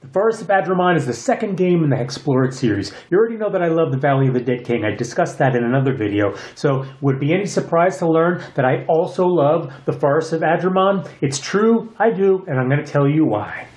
The Forest of Adrimon is the second game in the HEXPLORE series. You already know that I love the Valley of the Dead King. I discussed that in another video. So, would it be any surprise to learn that I also love the Forest of Adrimon? It's true, I do, and I'm going to tell you why.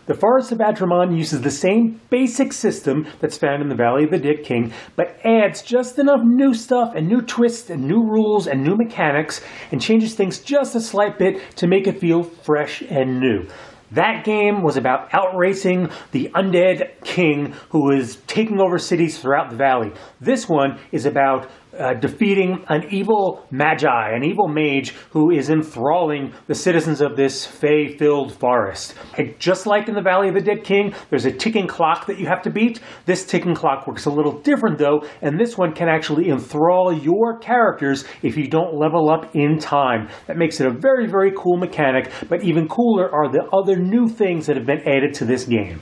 The Forest of Adrimon uses the same basic system that's found in the Valley of the Dead King, but adds just enough new stuff and new twists and new rules and new mechanics and changes things just a slight bit to make it feel fresh and new. That game was about outracing the undead king who is taking over cities throughout the valley. This one is about defeating an evil magi, an evil mage who is enthralling the citizens of this fae-filled forest. And just like in the Valley of the Dead King, there's a ticking clock that you have to beat. This ticking clock works a little different though, and this one can actually enthrall your characters if you don't level up in time. That makes it a very, very cool mechanic, but even cooler are the other new things that have been added to this game.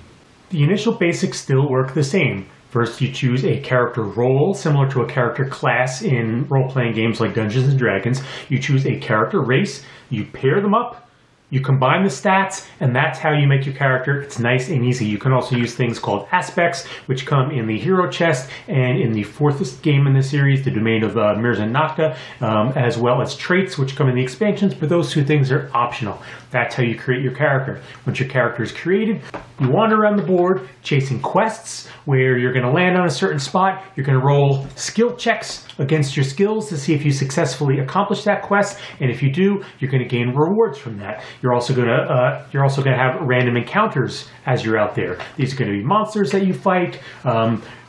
The initial basics still work the same. First, you choose a character role, similar to a character class in role-playing games like Dungeons & Dragons. You choose a character race, you pair them up, you combine the stats, and that's how you make your character. It's nice and easy. You can also use things called aspects, which come in the hero chest and in the fourth game in the series, the domain of Mirza Nakta, as well as traits, which come in the expansions, but those two things are optional. That's how you create your character. Once your character is created, you wander around the board chasing quests where you're going to land on a certain spot. You're going to roll skill checks against your skills to see if you successfully accomplish that quest, and if you do, you're going to gain rewards from that. You're also going to have random encounters as you're out there. These are going to be monsters that you fight,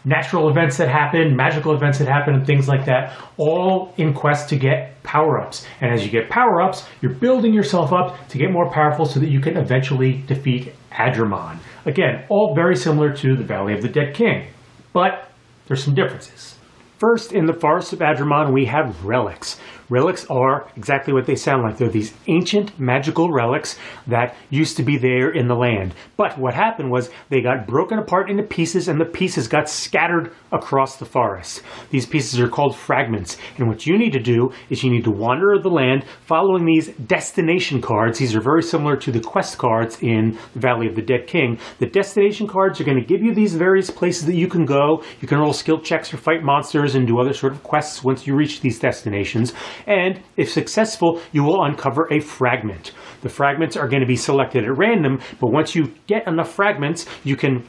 natural events that happen, magical events that happen, and things like that, all in quest to get power-ups. And as you get power-ups, you're building yourself up to get more powerful so that you can eventually defeat Adrimon. Again, all very similar to the Valley of the Dead King, but there's some differences. First, in the Forest of Adrimon, we have relics. Relics are exactly what they sound like. They're these ancient magical relics that used to be there in the land. But what happened was they got broken apart into pieces, and the pieces got scattered across the forest. These pieces are called fragments. And what you need to do is you need to wander the land following these destination cards. These are very similar to the quest cards in the Valley of the Dead King. The destination cards are going to give you these various places that you can go. You can roll skill checks or fight monsters and do other sort of quests once you reach these destinations. And if successful, you will uncover a fragment. The fragments are going to be selected at random, but once you get enough fragments, you can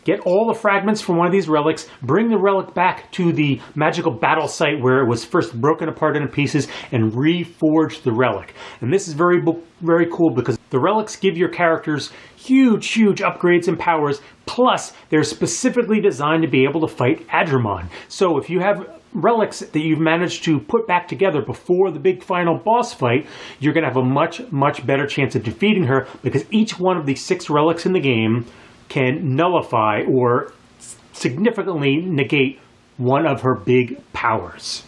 get all the fragments from one of these relics, bring the relic back to the magical battle site where it was first broken apart into pieces, and reforge the relic. And this is very cool because the relics give your characters huge upgrades and powers, plus they're specifically designed to be able to fight Adrimon. So if you have relics that you've managed to put back together before the big final boss fight, you're going to have a much better chance of defeating her, because each one of these 6 relics in the game can nullify or significantly negate one of her big powers.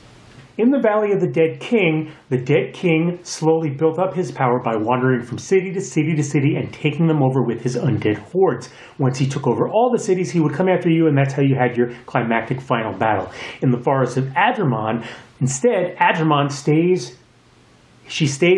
In the Valley of the Dead King slowly built up his power by wandering from city to city to city and taking them over with his undead hordes. Once he took over all the cities, he would come after you, and that's how you had your climactic final battle. In the Forest of Adrimon, instead, Adrimon stays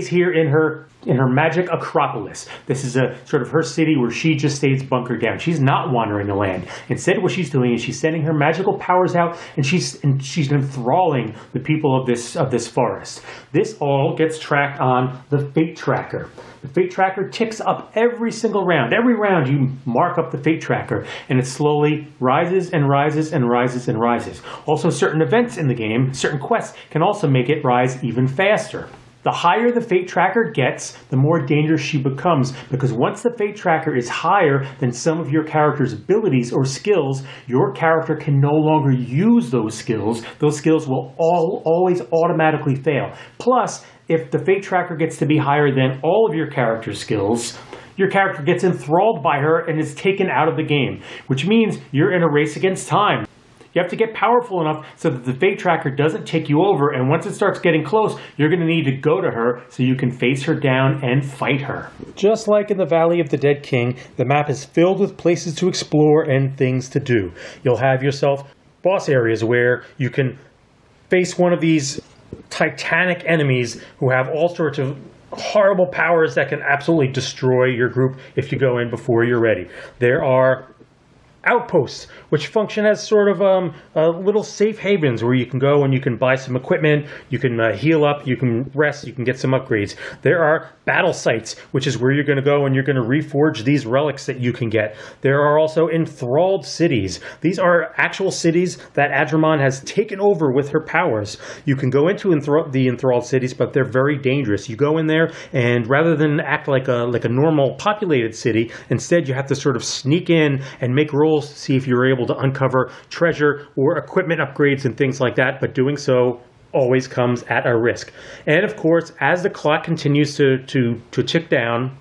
here in her magic Acropolis. This is a sort of her city where she just stays bunkered down. She's not wandering the land. Instead, what she's doing is she's sending her magical powers out, and she's enthralling the people of this forest. This all gets tracked on the Fate Tracker. The Fate Tracker ticks up every single round. Every round you mark up the Fate Tracker, and it slowly rises and rises and rises and rises. Also, certain events in the game, certain quests, can also make it rise even faster. The higher the Fate Tracker gets, the more dangerous she becomes, because once the Fate Tracker is higher than some of your character's abilities or skills, your character can no longer use those skills. Those skills will always automatically fail. Plus, if the Fate Tracker gets to be higher than all of your character's skills, your character gets enthralled by her and is taken out of the game, which means you're in a race against time. You have to get powerful enough so that the Fate Tracker doesn't take you over, and once it starts getting close, you're going to need to go to her so you can face her down and fight her. Just like in the Valley of the Dead King, the map is filled with places to explore and things to do. You'll have yourself boss areas where you can face one of these titanic enemies who have all sorts of horrible powers that can absolutely destroy your group if you go in before you're ready. There are outposts, which function as sort of little safe havens where you can go and you can buy some equipment, you can heal up, you can rest, you can get some upgrades. There are battle sites, which is where you're going to go and you're going to reforge these relics that you can get. There are also enthralled cities. These are actual cities that Adrimon has taken over with her powers. You can go into the enthralled cities, but they're very dangerous. You go in there, and rather than act like a normal populated city, instead you have to sort of sneak in and make rolls to see if you're able to uncover treasure or equipment upgrades and things like that, but doing so always comes at a risk. And of course, as the clock continues to tick down,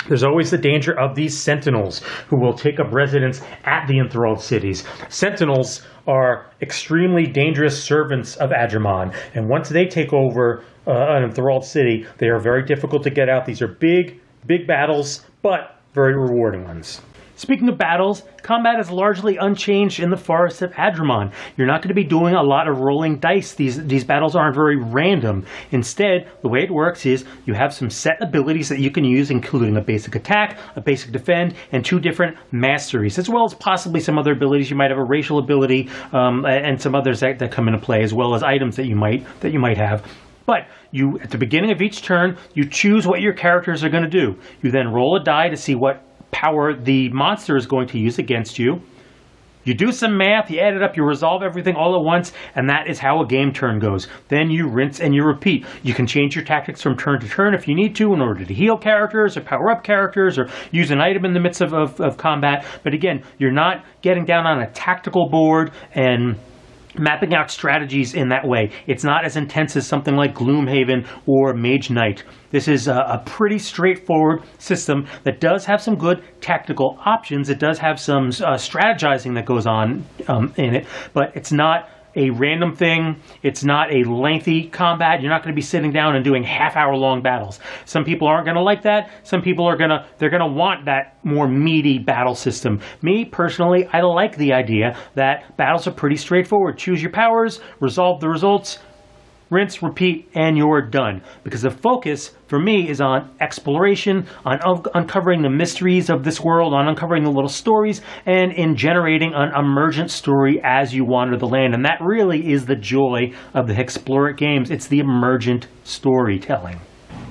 there's always the danger of these sentinels who will take up residence at the enthralled cities. Sentinels are extremely dangerous servants of Adrimon, and once they take over an enthralled city, they are very difficult to get out. These are big battles, but very rewarding ones. Speaking of battles, combat is largely unchanged in the Forest of Adrimon. You're not going to be doing a lot of rolling dice. These battles aren't very random. Instead, the way it works is you have some set abilities that you can use, including a basic attack, a basic defend, and 2 different masteries, as well as possibly some other abilities. You might have a racial ability and some others that come into play, as well as items that you might have. But you, at the beginning of each turn, you choose what your characters are going to do. You then roll a die to see what power the monster is going to use against you. You do some math, you add it up, you resolve everything all at once, and that is how a game turn goes. Then you rinse and you repeat. You can change your tactics from turn to turn if you need to in order to heal characters or power up characters or use an item in the midst of combat. But again, you're not getting down on a tactical board and mapping out strategies in that way. It's not as intense as something like Gloomhaven or Mage Knight. This is a pretty straightforward system that does have some good tactical options. It does have some strategizing that goes on in it, but it's not a random thing. It's not a lengthy combat. You're not going to be sitting down and doing half-hour-long battles. Some people aren't going to like that. Some people are they're going to want that more meaty battle system. Me, personally, I like the idea that battles are pretty straightforward. Choose your powers, resolve the results, rinse, repeat, and you're done. Because the focus, for me, is on exploration, on uncovering the mysteries of this world, on uncovering the little stories, and in generating an emergent story as you wander the land. And that really is the joy of the HEXPLORE games. It's the emergent storytelling.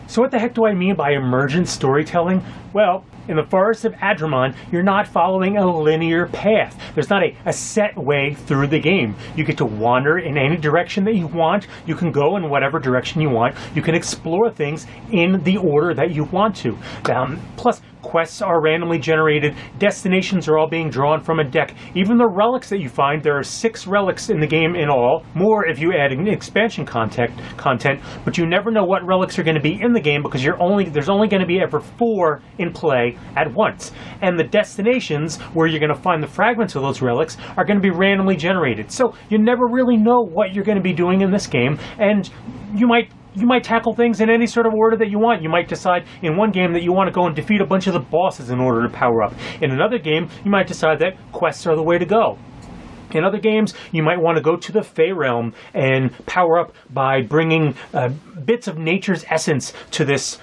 So what the heck do I mean by emergent storytelling? Well, in the Forest of Adrimon, you're not following a linear path. There's not a set way through the game. You get to wander in any direction that you want. You can go in whatever direction you want. You can explore things in the order that you want to. Plus, quests are randomly generated. Destinations are all being drawn from a deck. Even the relics that you find, there are 6 relics in the game in all. More if you add expansion content, but you never know what relics are going to be in the game because there's only going to be ever 4 in play at once. And the destinations where you're going to find the fragments of those relics are going to be randomly generated. So you never really know what you're going to be doing in this game, and you might tackle things in any sort of order that you want. You might decide in one game that you want to go and defeat a bunch of the bosses in order to power up. In another game, you might decide that quests are the way to go. In other games, you might want to go to the Fey Realm and power up by bringing bits of nature's essence to this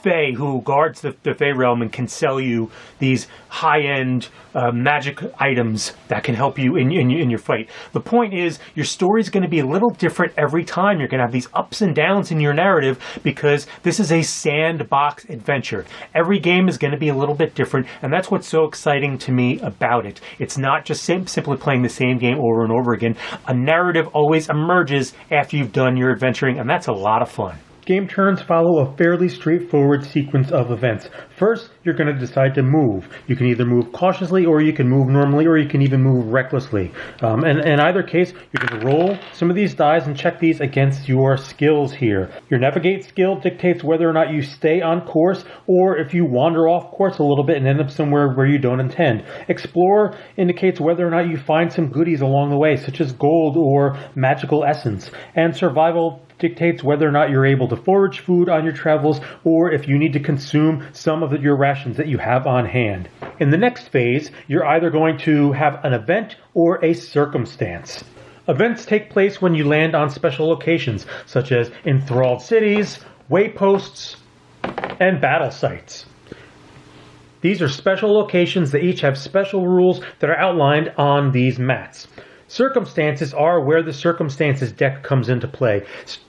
Fey who guards the Fey Realm and can sell you these high-end magic items that can help you in your fight. The point is, your story is going to be a little different every time. You're going to have these ups and downs in your narrative because this is a sandbox adventure. Every game is going to be a little bit different, and that's what's so exciting to me about it. It's not just simply playing the same game over and over again. A narrative always emerges after you've done your adventuring, and that's a lot of fun. Game turns follow a fairly straightforward sequence of events. First, you're going to decide to move. You can either move cautiously, or you can move normally, or you can even move recklessly. And in either case, you're going to roll some of these dice and check these against your skills here. Your navigate skill dictates whether or not you stay on course, or if you wander off course a little bit and end up somewhere where you don't intend. Explore indicates whether or not you find some goodies along the way, such as gold or magical essence. And survival dictates whether or not you're able to forage food on your travels, or if you need to consume some of your rations that you have on hand. In the next phase, you're either going to have an event or a circumstance. Events take place when you land on special locations, such as enthralled cities, wayposts, and battle sites. These are special locations that each have special rules that are outlined on these mats. Circumstances are where the circumstances deck comes into play.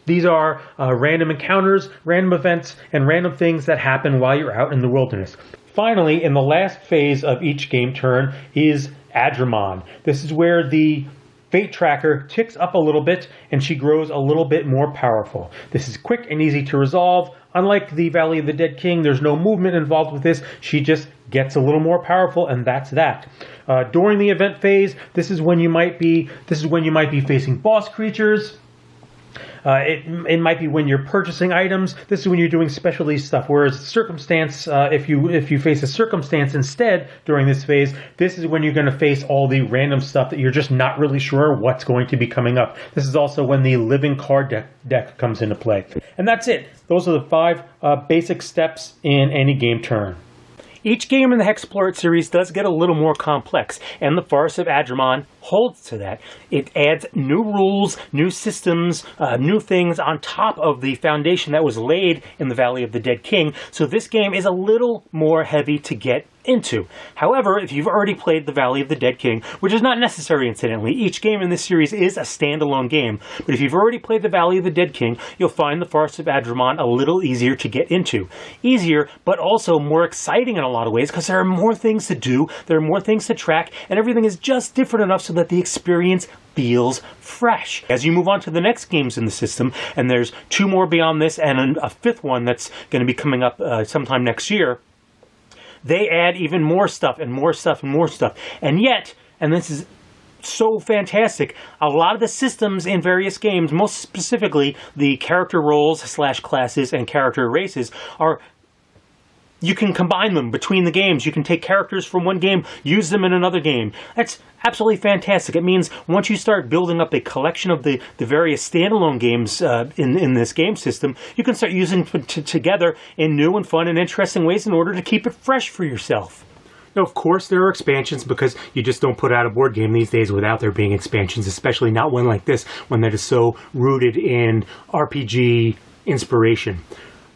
These are random encounters, random events, and random things that happen while you're out in the wilderness. Finally, in the last phase of each game turn is Adrimon. This is where the fate tracker ticks up a little bit and she grows a little bit more powerful. This is quick and easy to resolve. Unlike the Valley of the Dead King, there's no movement involved with this. She just gets a little more powerful, and that's that. During the event phase, this is when you might be facing boss creatures. It might be when you're purchasing items. This is when you're doing specialty stuff. Whereas circumstance, if you face a circumstance instead during this phase, this is when you're going to face all the random stuff that you're just not really sure what's going to be coming up. This is also when the living card deck comes into play. And that's it. Those are the 5 basic steps in any game turn. Each game in the HEXPLORE series does get a little more complex, and the Forest of Adrimon holds to that. It adds new rules, new systems, new things on top of the foundation that was laid in the Valley of the Dead King, so this game is a little more heavy to get into. However, if you've already played the Valley of the Dead King, which is not necessary incidentally, each game in this series is a standalone game, but if you've already played the Valley of the Dead King, you'll find the Forest of Adrimon a little easier to get into. Easier, but also more exciting in a lot of ways, because there are more things to do, there are more things to track, and everything is just different enough so that the experience feels fresh. As you move on to the next games in the system, and there's 2 more beyond this and a 5th one that's going to be coming up sometime next year, they add even more stuff and more stuff and more stuff. And yet, and this is so fantastic, a lot of the systems in various games, most specifically the character roles / classes and character races, are you can combine them between the games. You can take characters from one game, use them in another game. That's absolutely fantastic. It means once you start building up a collection of the various standalone games in this game system, you can start using them together in new and fun and interesting ways in order to keep it fresh for yourself. Now, of course, there are expansions, because you just don't put out a board game these days without there being expansions, especially not one like this, one that is so rooted in RPG inspiration.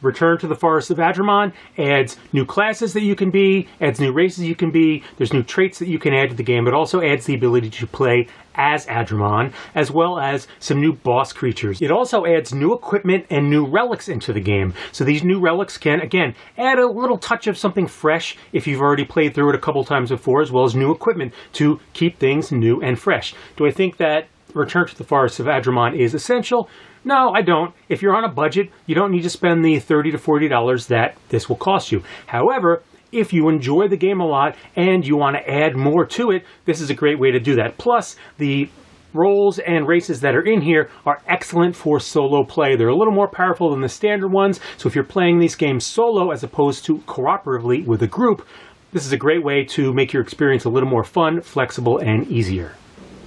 Return to the Forest of Adrimon adds new classes that you can be, adds new races you can be, there's new traits that you can add to the game, but also adds the ability to play as Adrimon, as well as some new boss creatures. It also adds new equipment and new relics into the game. So these new relics can, again, add a little touch of something fresh if you've already played through it a couple times before, as well as new equipment to keep things new and fresh. Do I think that Return to the Forest of Adrimon is essential? No, I don't. If you're on a budget, you don't need to spend the $30 to $40 that this will cost you. However, if you enjoy the game a lot and you want to add more to it, this is a great way to do that. Plus, the roles and races that are in here are excellent for solo play. They're a little more powerful than the standard ones, so if you're playing these games solo as opposed to cooperatively with a group, this is a great way to make your experience a little more fun, flexible, and easier.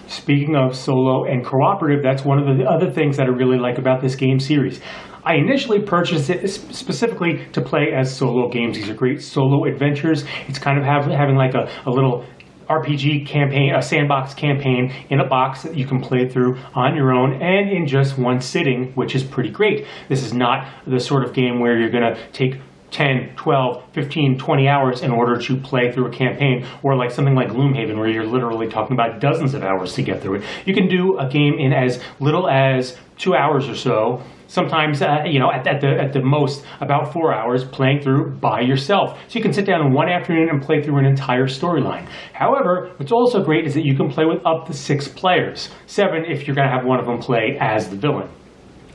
Speaking of solo and cooperative, that's one of the other things that I really like about this game series. I initially purchased it specifically to play as solo games. These are great solo adventures. It's kind of having like a little RPG campaign, a sandbox campaign in a box that you can play through on your own and in just one sitting, which is pretty great. This is not the sort of game where you're going to take 10, 12, 15, 20 hours in order to play through a campaign, or like something like Gloomhaven where you're literally talking about dozens of hours to get through it. You can do a game in as little as 2 hours or so, sometimes at the most about 4 hours, playing through by yourself. So you can sit down in one afternoon and play through an entire storyline. However, what's also great is that you can play with up to 6 players, 7 if you're going to have one of them play as the villain.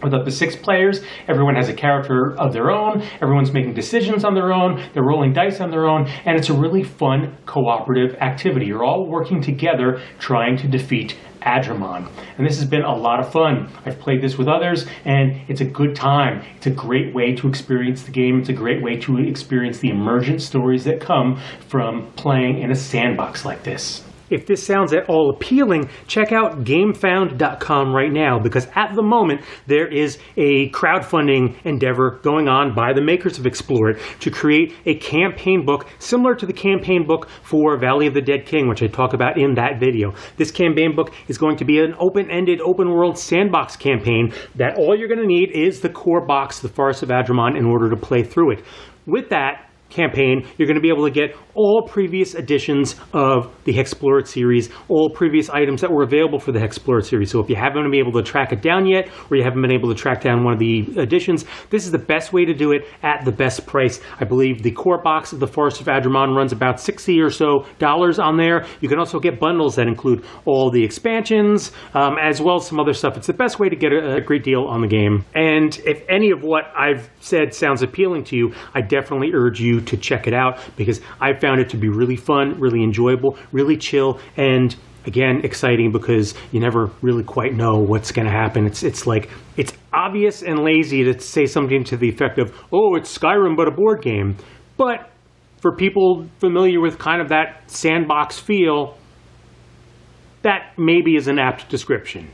With up to 6 players, everyone has a character of their own, everyone's making decisions on their own, they're rolling dice on their own, and it's a really fun cooperative activity. You're all working together trying to defeat Adrimon. And this has been a lot of fun. I've played this with others, and it's a good time. It's a great way to experience the game. It's a great way to experience the emergent stories that come from playing in a sandbox like this. If this sounds at all appealing, check out GameFound.com right now, because at the moment there is a crowdfunding endeavor going on by the makers of HEXPLORE to create a campaign book similar to the campaign book for Valley of the Dead King, which I talk about in that video. This campaign book is going to be an open-ended, open-world sandbox campaign that all you're going to need is the core box, the Forest of Adrimon, in order to play through it. With that campaign, you're going to be able to get all previous editions of the HEXPLORE series, all previous items that were available for the HEXPLORE series. So if you haven't been able to track it down yet, or you haven't been able to track down one of the editions, this is the best way to do it at the best price. I believe the core box of the Forest of Adrimon runs about $60 or so on there. You can also get bundles that include all the expansions, as well as some other stuff. It's the best way to get a great deal on the game. And if any of what I've said sounds appealing to you, I definitely urge you to check it out, because I found it to be really fun, really enjoyable, really chill, and again, exciting, because you never really quite know what's going to happen. It's like, it's obvious and lazy to say something to the effect of, oh, it's Skyrim but a board game. But for people familiar with kind of that sandbox feel, that maybe is an apt description.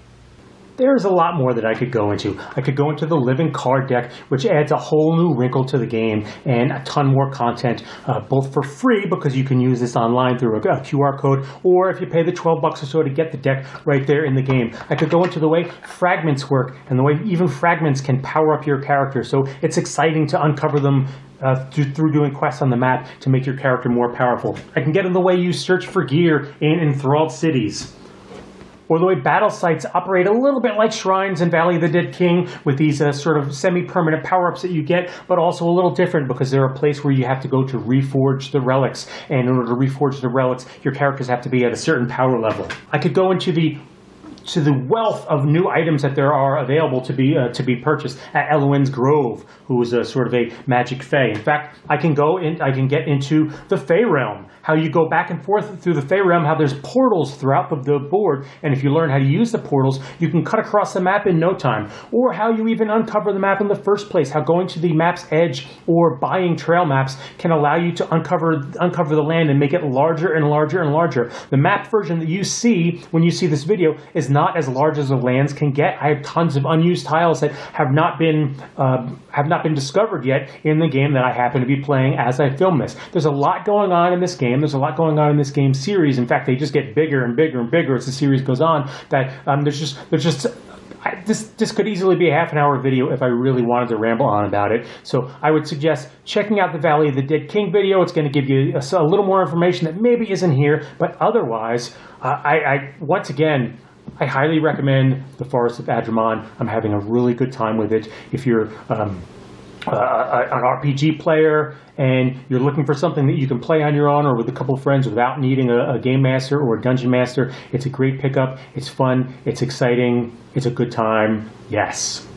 There's a lot more that I could go into. I could go into the living card deck, which adds a whole new wrinkle to the game and a ton more content, both for free, because you can use this online through a QR code, or if you pay the $12 or so to get the deck right there in the game. I could go into the way fragments work and the way even fragments can power up your character. So it's exciting to uncover them through doing quests on the map to make your character more powerful. I can get in the way you search for gear in enthralled cities, or the way battle sites operate a little bit like shrines in Valley of the Dead King, with these sort of semi-permanent power-ups that you get, but also a little different because they're a place where you have to go to reforge the relics. And in order to reforge the relics, your characters have to be at a certain power level. I could go into the wealth of new items that there are available to be purchased at Elwyn's Grove, who is a sort of a magic fae. In fact, I can get into the Fae Realm, how you go back and forth through the Fae Realm, how there's portals throughout the board, and if you learn how to use the portals, you can cut across the map in no time. Or how you even uncover the map in the first place, how going to the map's edge or buying trail maps can allow you to uncover the land and make it larger and larger and larger. The map version that you see when you see this video is not as large as the lands can get. I have tons of unused tiles that have not been discovered yet in the game that I happen to be playing as I film this. There's a lot going on in this game. There's a lot going on in this game series. In fact, they just get bigger and bigger and bigger as the series goes on. That this could easily be a half-an-hour video if I really wanted to ramble on about it. So I would suggest checking out the Valley of the Dead King video. It's going to give you a little more information that maybe isn't here, but otherwise, once again, I highly recommend the Forest of Adrimon. I'm having a really good time with it. If you're an RPG player and you're looking for something that you can play on your own or with a couple of friends without needing a game master or a dungeon master, it's a great pickup. It's fun. It's exciting. It's a good time. Yes.